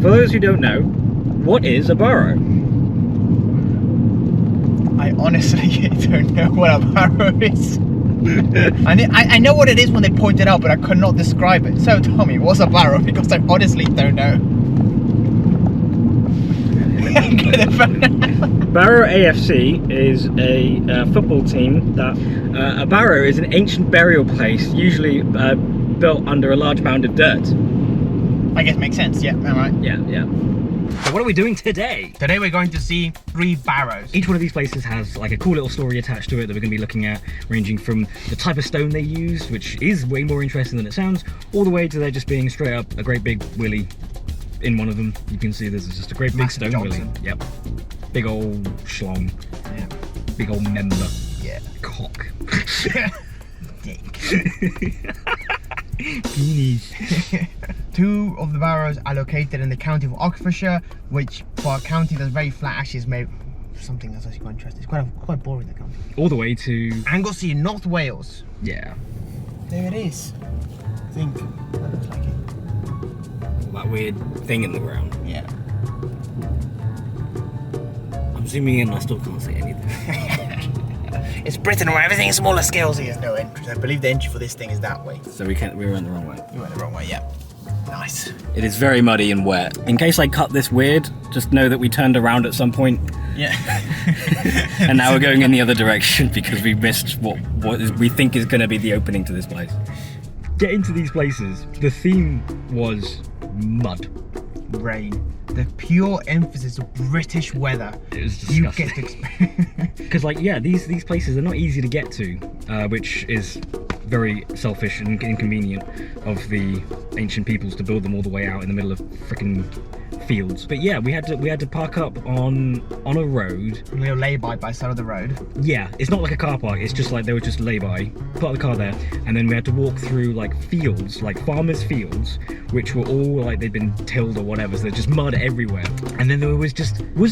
For those who don't know, what is a barrow? I honestly don't know what a barrow is. I know what it is when they point it out, but I could not describe it. So tell me, what's a barrow? Because I honestly don't know. Barrow AFC is a football team that a barrow is an ancient burial place, usually built under a large mound of dirt. I guess makes sense. Yeah, am I right? Yeah. So what are we doing today? Today we're going to see 3 barrows. Each one of these places has like a cool little story attached to it that we're going to be looking at, ranging from the type of stone they use, which is way more interesting than it sounds, all the way to there just being straight up a great big willy in one of them. You can see this is just a great big Massive stone Johnson. willy. Yep. Big old schlong. Yeah. Big old member. Yeah. Cock. Dick. Penis. 2 of the barrows are located in the county of Oxfordshire, which for a county that's very flat actually is made something that's actually quite interesting. It's quite boring, the county. All the way to Anglesey in North Wales. yeah. There it is. I think that looks like it. That weird thing in the ground. Yeah. I'm zooming in and I still can't see anything. It's Britain where everything is smaller scales. There's no entry. I believe the entry for this thing is that way. So we went the wrong way. You went the wrong way, yeah. Nice. It is very muddy and wet. In case I cut this weird, just know that we turned around at some point. Yeah. And now we're going in the other direction because we missed what we think is going to be the opening to this place. Getting to these places, the theme was mud. Rain. The pure emphasis of British weather. It was You disgusting. get to experience. Because like, yeah, these places are not easy to get to, which is very selfish and inconvenient of the ancient peoples to build them all the way out in the middle of freaking fields. But yeah, we had to park up on a road. A little lay-by by the side of the road. Yeah, it's not like a car park, it's just like they were just lay-by, park the car there, and then we had to walk through like fields, like farmers' fields, which were all like they'd been tilled or whatever, so there's just mud everywhere. And then there was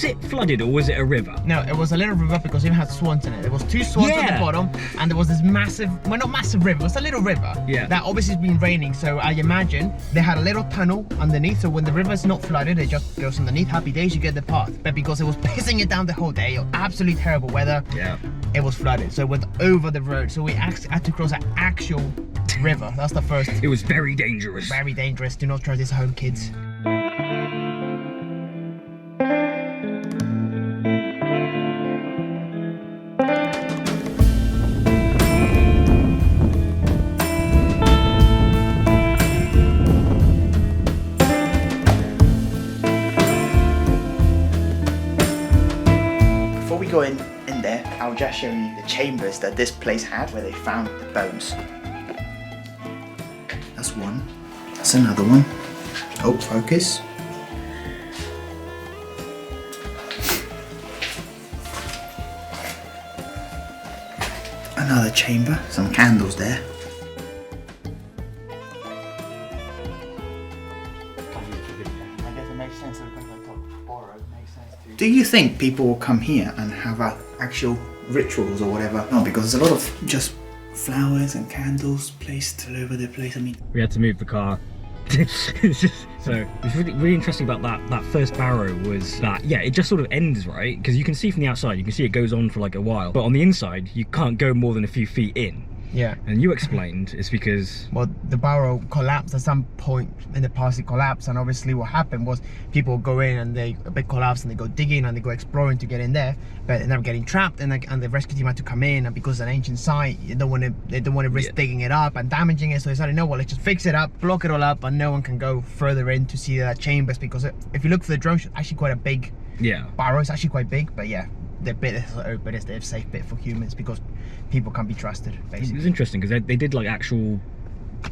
it flooded or was it a river? No, it was a little river because it had swans in it. There was 2 swans at the bottom, and there was this massive, well, not massive river, it was a little river. Yeah. That obviously has been raining, so I imagine they had a little tunnel underneath, so when the river's not flooded, it just goes underneath. Happy days, you get the path. But because it was pissing it down the whole day, absolutely terrible weather, Yeah. it was flooded. So it went over the road, so we had to cross an actual river. That's the first. It was very dangerous. Very dangerous. Do not try this at home, kids. Before we go in there, I'll just show you the chambers that this place had where they found the bones. That's one. That's another one. Oh, focus. Another chamber. Some candles there. I guess it makes sense that we're going to talk Barrow. Makes sense too. Do you think people will come here and have actual rituals or whatever? No, because there's a lot of just flowers and candles placed all over the place. I mean, We had to move the car. So it's really interesting about that first barrow was that, yeah, it just sort of ends, right? Because you can see from the outside, you can see it goes on for like a while, but on the inside you can't go more than a few feet in. yeah. And you explained it's because Well, the Barrow collapsed at some point in the past. It collapsed, and obviously what happened was people go in and a bit collapse, and they go digging and they go exploring to get in there, but they ended up getting trapped, and the rescue team had to come in, and because it's an ancient site, they don't want to risk digging it up and damaging it, so they decided, no, well, let's just fix it up, block it all up, and no one can go further in to see the chambers, because if you look for the drone, it's actually quite a big barrow. It's actually quite big, but yeah, the bit that's open is the safe bit for humans because people can't be trusted, it basically. was interesting because they did like actual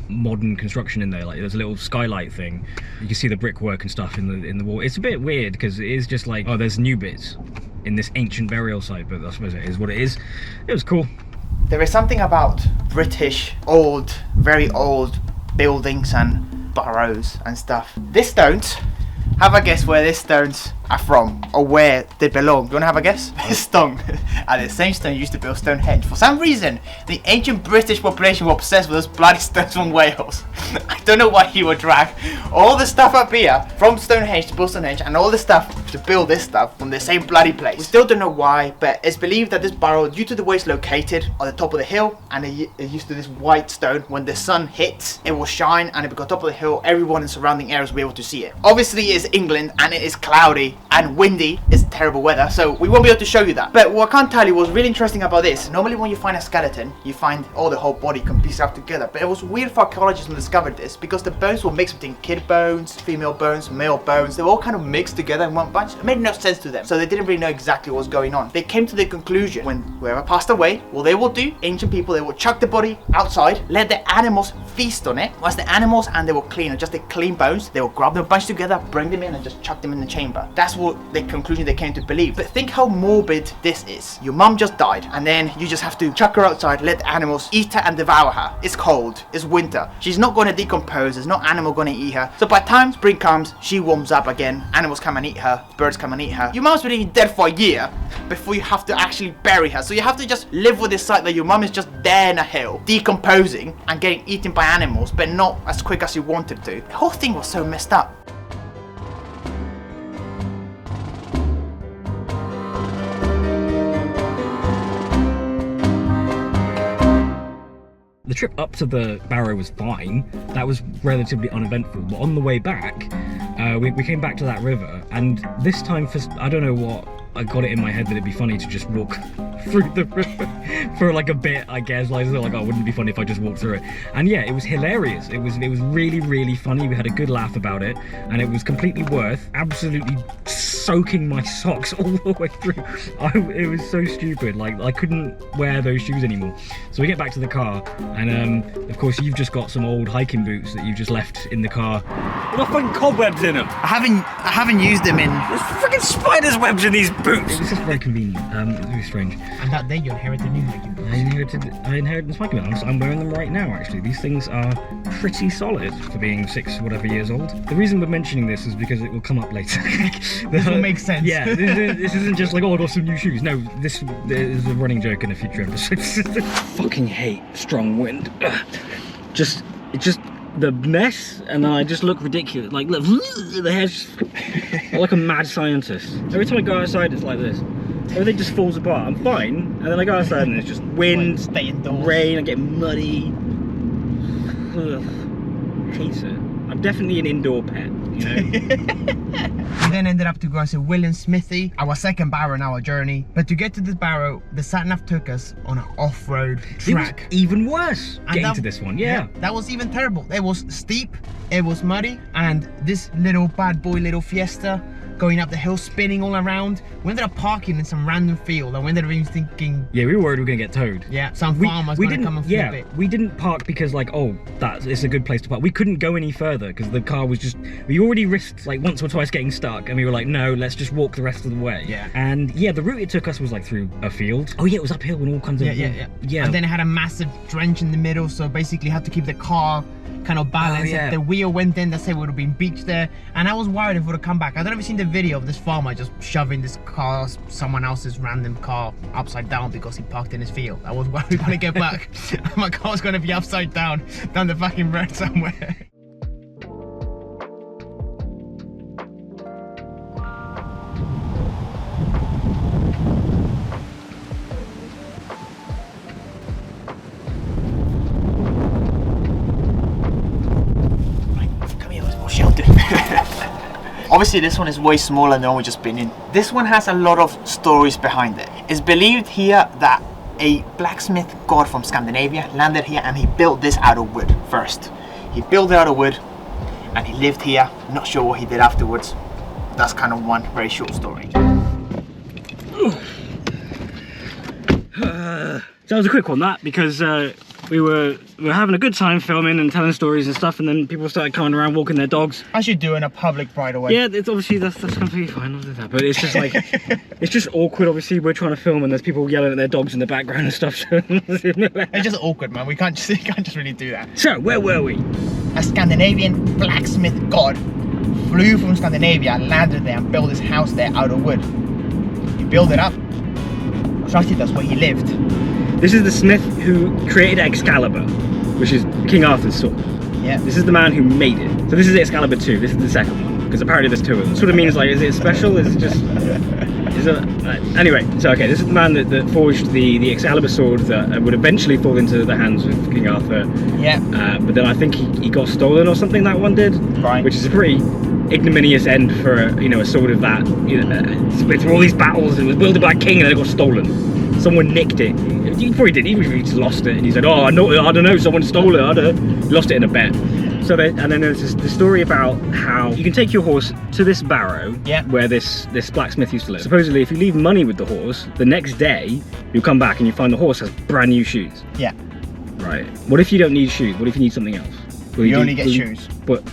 modern construction in there. Like there's a little skylight thing, you can see the brickwork and stuff in the wall. It's a bit weird because it is just like, oh, there's new bits in this ancient burial site, but I suppose it is what it is. It was cool. There is something about British very old buildings and barrows and stuff. This stones, have a guess where this stones are from, or where they belong. Do you want to have a guess? Stone. And the same stone used to build Stonehenge. For some reason, the ancient British population were obsessed with those bloody stones from Wales. I don't know why he would drag all the stuff up here from Stonehenge to build Stonehenge, and all the stuff to build this stuff from the same bloody place. We still don't know why, but it's believed that this barrow, due to the way it's located on the top of the hill, and it used to this white stone, when the sun hits, it will shine, and if it got top of the hill, everyone in surrounding areas will be able to see it. Obviously, it's England, and it is cloudy and windy. It's terrible weather, so we won't be able to show you that. But what I can't tell you was really interesting about this. Normally, when you find a skeleton, you find the whole body can piece up together. But it was weird for archaeologists when they discovered this, because the bones were mixed between kid bones, female bones, male bones. They were all kind of mixed together in one bunch. It made no sense to them, so they didn't really know exactly what was going on. They came to the conclusion, when whoever passed away, what they will do, ancient people, they will chuck the body outside, let the animals feast on it. Once the animals, and they will clean, just the clean bones, they will grab them a bunch together, bring them in, and just chuck them in the chamber. That's what the conclusion they came to believe. But think how morbid this is. Your mum just died, and then you just have to chuck her outside, let the animals eat her and devour her. It's cold, it's winter, she's not going to decompose, there's no animal going to eat her. So by the time spring comes, she warms up again, animals come and eat her, birds come and eat her. Your mum's been dead for a year before you have to actually bury her. So you have to just live with this sight that your mum is just there in a hill, decomposing and getting eaten by animals, but not as quick as you wanted to. The whole thing was so messed up. The trip up to the Barrow was fine. That was relatively uneventful. But on the way back, we came back to that river, and this time, I don't know what, I got it in my head that it'd be funny to just walk through the river for like a bit, I guess. Like, oh, it wouldn't be funny if I just walked through it. And yeah, it was hilarious. It was really, really funny. We had a good laugh about it, and it was completely worth absolutely soaking my socks all the way through. It was so stupid. Like, I couldn't wear those shoes anymore. So we get back to the car, and of course you've just got some old hiking boots that you've just left in the car. With fucking cobwebs in them. I haven't used them in. There's freaking spiders' webs in these boots. It was just very convenient. It was very strange. And that day you inherited new hiking boots. I inherited hiking boots. I'm wearing them right now, actually. These things are pretty solid for being 6 whatever years old. The reason we're mentioning this is because it will come up later. This will make sense. Yeah, this isn't just like, oh, I got some new shoes. No, this is a running joke in a future episode. Fucking hate strong wind. Just the mess, and then I just look ridiculous. Like, look, the hair's like a mad scientist. Every time I go outside, it's like this. Everything just falls apart. I'm fine, and then I go outside and it's just wind, rain, I get muddy. Ugh. Hate it. I'm definitely an indoor pet, you know? We then ended up to go and see Waylands Smithy, our second barrow in our journey. But to get to this barrow, the sat-nav took us on an off-road track. It was even worse getting to this one, yeah. That was even terrible. It was steep, it was muddy, and this little bad boy, little Fiesta, going up the hill, spinning all around. We ended up parking in some random field, and we ended up even thinking... Yeah, we were worried we were going to get towed. Yeah, some farmers were going to come and flip it. We didn't park because, like, oh, it's a good place to park. We couldn't go any further because the car was just... We already risked, like, once or twice getting stuck, and we were like, no, let's just walk the rest of the way. Yeah. And, yeah, the route it took us was, like, through a field. Oh, yeah, it was uphill and all kinds of... Yeah. And then it had a massive drench in the middle, so basically had to keep the car kind of balanced. If the wheel went in, let's say we would have been beached there. And I was worried if we would have come back. I don't know if you've seen the video of this farmer just shoving this car, someone else's random car, upside down because he parked in his field. I was worried when I get back, my car's going to be upside down the fucking road somewhere. Obviously this one is way smaller than the one we've just been in. This one has a lot of stories behind it. It's believed here that a blacksmith god from Scandinavia landed here and he built this out of wood first. He built it out of wood and he lived here. Not sure what he did afterwards. That's kind of one very short story. So that was a quick one, that, because we were having a good time filming and telling stories and stuff, and then people started coming around walking their dogs. As you do in a public right away. Yeah, it's obviously that's completely fine. I'll do that, but it's just like it's just awkward. Obviously, we're trying to film and there's people yelling at their dogs in the background and stuff. So it's just awkward, man. We can't just really do that. So where were we? A Scandinavian blacksmith god flew from Scandinavia, landed there, and built his house there out of wood. He built it up, trusted that's where he lived. This is the smith who created Excalibur, which is King Arthur's sword. Yeah. This is the man who made it. So this is Excalibur 2, this is the second one. Because apparently there's two of them. Sort of means like, is it special? Is it just... anyway, so okay, this is the man that forged the Excalibur sword that would eventually fall into the hands of King Arthur. Yeah. But then I think he got stolen or something, that one did. Right. Which is a pretty ignominious end for a sword of that. It's been through all these battles, it was wielded by a king and then it got stolen. Someone nicked it. He probably did, even if he just lost it and he said, oh, I don't know, someone stole it, he lost it in a bet. So and then there's the story about how you can take your horse to this barrow, where this blacksmith used to live. Supposedly, if you leave money with the horse, the next day you come back and you find the horse has brand new shoes. Yeah. Right. What if you don't need shoes? What if you need something else? You only get shoes. But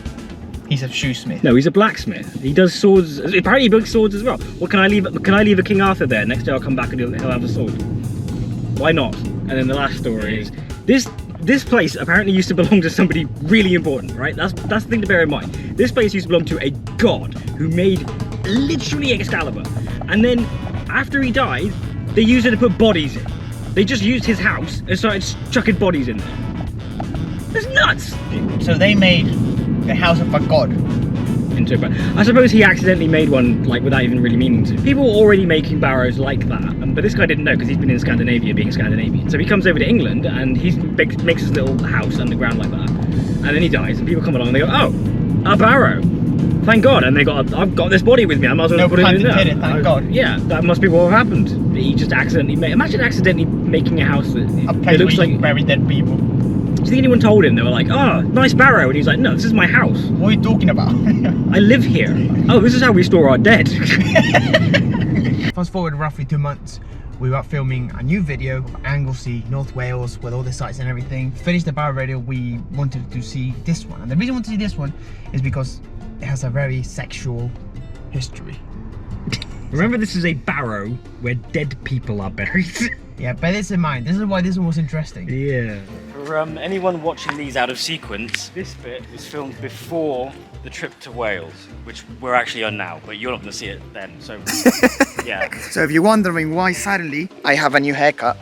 he's a shoesmith. No, he's a blacksmith. He does swords. Apparently, he builds swords as well. Well, can I leave a King Arthur there? Next day I'll come back and he'll have a sword. Why not? And then the last story is this place apparently used to belong to somebody really important, right? That's the thing to bear in mind. This place used to belong to a god who made literally Excalibur. And then after he died, they used it to put bodies in. They just used his house and started chucking bodies in there. That's nuts! So they made the house of a god. I suppose he accidentally made one like without even really meaning to. People were already making barrows like that, but this guy didn't know because he's been in Scandinavia being Scandinavian. So he comes over to England and he makes his little house underground like that. And then he dies and people come along and they go, oh, a barrow. Thank God. And I've got this body with me, I might as well put it in there. Thank God. Yeah, that must be what happened. He just accidentally imagine accidentally making a house that looks like very dead people. Do you think anyone told him? They were like, oh, nice barrow. And he's like, no, this is my house. What are you talking about? I live here. Oh, this is how we store our dead. Fast forward roughly 2 months, we were filming a new video of Anglesey, North Wales, with all the sites and everything. Finished the Barrow radio, we wanted to see this one. And the reason we wanted to see this one is because it has a very sexual history. Remember, this is a barrow where dead people are buried. Yeah, bear this in mind. This is why this one was interesting. Yeah. For anyone watching these out of sequence, this bit was filmed before the trip to Wales, which we're actually on now, but you're not going to see it then, so yeah. So if you're wondering why suddenly I have a new haircut,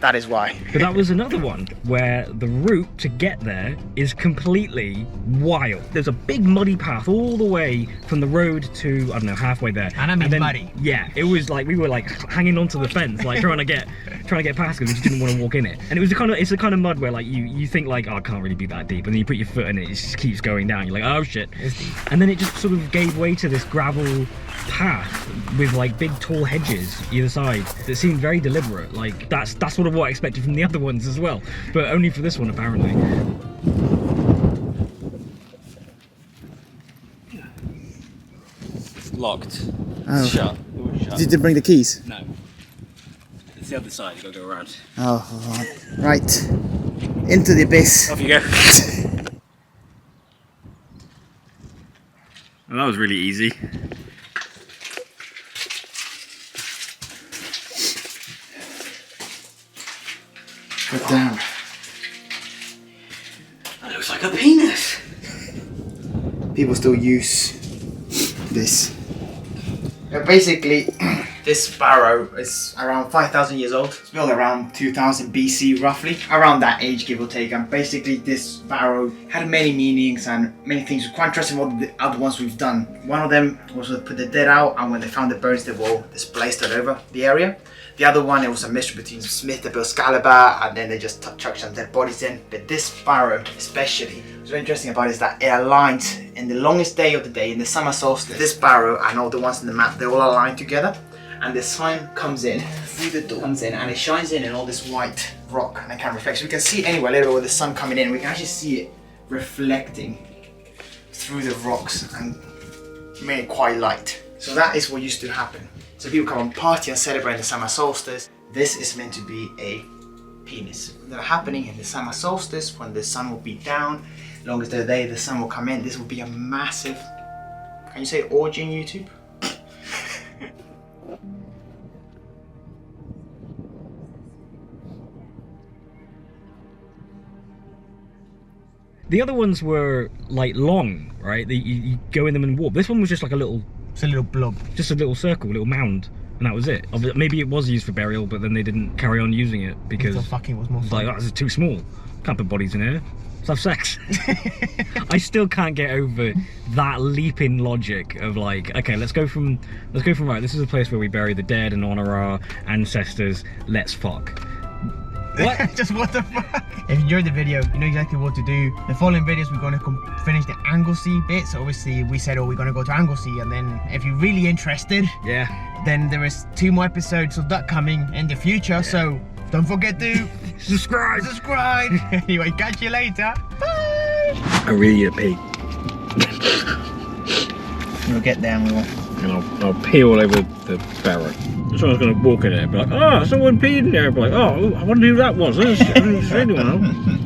that is why. But that was another one where the route to get there is completely wild. There's a big muddy path all the way from the road to, I don't know, halfway there. And I mean muddy. Yeah, it was like we were like hanging onto the fence, like trying to get past because we just didn't want to walk in it. And it's the kind of mud where like you think like, oh, it can't really be that deep, and then you put your foot in it, it just keeps going down. You're like, oh shit. It's deep. And then it just sort of gave way to this gravel path with like big tall hedges either side that seemed very deliberate. Like that's sort of what I expected from the other ones as well, but only for this one apparently. Locked. Oh. Shut. Shut. Did you bring the keys? No. It's the other side, you gotta go around. Oh, right. Into the abyss. Off you go. Well, that was really easy. Put down. That looks like a penis. People still use this. Basically, this barrow is around 5,000 years old. It's built around 2000 BC roughly, around that age give or take. And basically this barrow had many meanings and many things. Quite interesting what the other ones we've done. One of them was to put the dead out, and when they found the bones they were displaced all over the area. The other one, it was a mystery between Smith that built Excalibur, and then they just chucked some dead bodies in. But this barrow especially, what's very interesting about it is that it aligns in the longest day of the day, in the summer solstice. This barrow and all the ones in the map, they all align together, and the sun comes in through the door, and it shines in all this white rock, and it can reflect. So we can see anywhere later with the sun coming in, we can actually see it reflecting through the rocks and make it quite light. So that is what used to happen. So people come and party and celebrate the summer solstice. This is meant to be a penis. They're happening in the summer solstice when the sun will be down. Long as the day the sun will come in, this will be a massive, can you say orgy on YouTube? The other ones were like long, right? You go in them and walk. This one was just like a little, It's a little blob. just a little circle, a little mound, and that was it. Maybe it was used for burial, but then they didn't carry on using it because So fucking was more it's fun. like, oh, this is too small. Can't put bodies in here. Let's have sex. I still can't get over that leap in logic of like, okay, let's go from right, this is a place where we bury the dead and honor our ancestors. Let's fuck. What? Just what the fuck? If you enjoyed the video, you know exactly what to do. The following videos, we're going to finish the Anglesey bit. So obviously we said, oh, we're going to go to Anglesey, and then if you're really interested, Yeah. then there is 2 more episodes of that coming in the future. So don't forget to Subscribe. subscribe. Anyway, catch you later. Bye. I really need a pee. We'll get there and we will. And I'll pee all over the barrow. Someone's going to walk in there and be like, oh, someone peed in there. I'll be like, oh, I wonder who that was. I didn't see anyone else.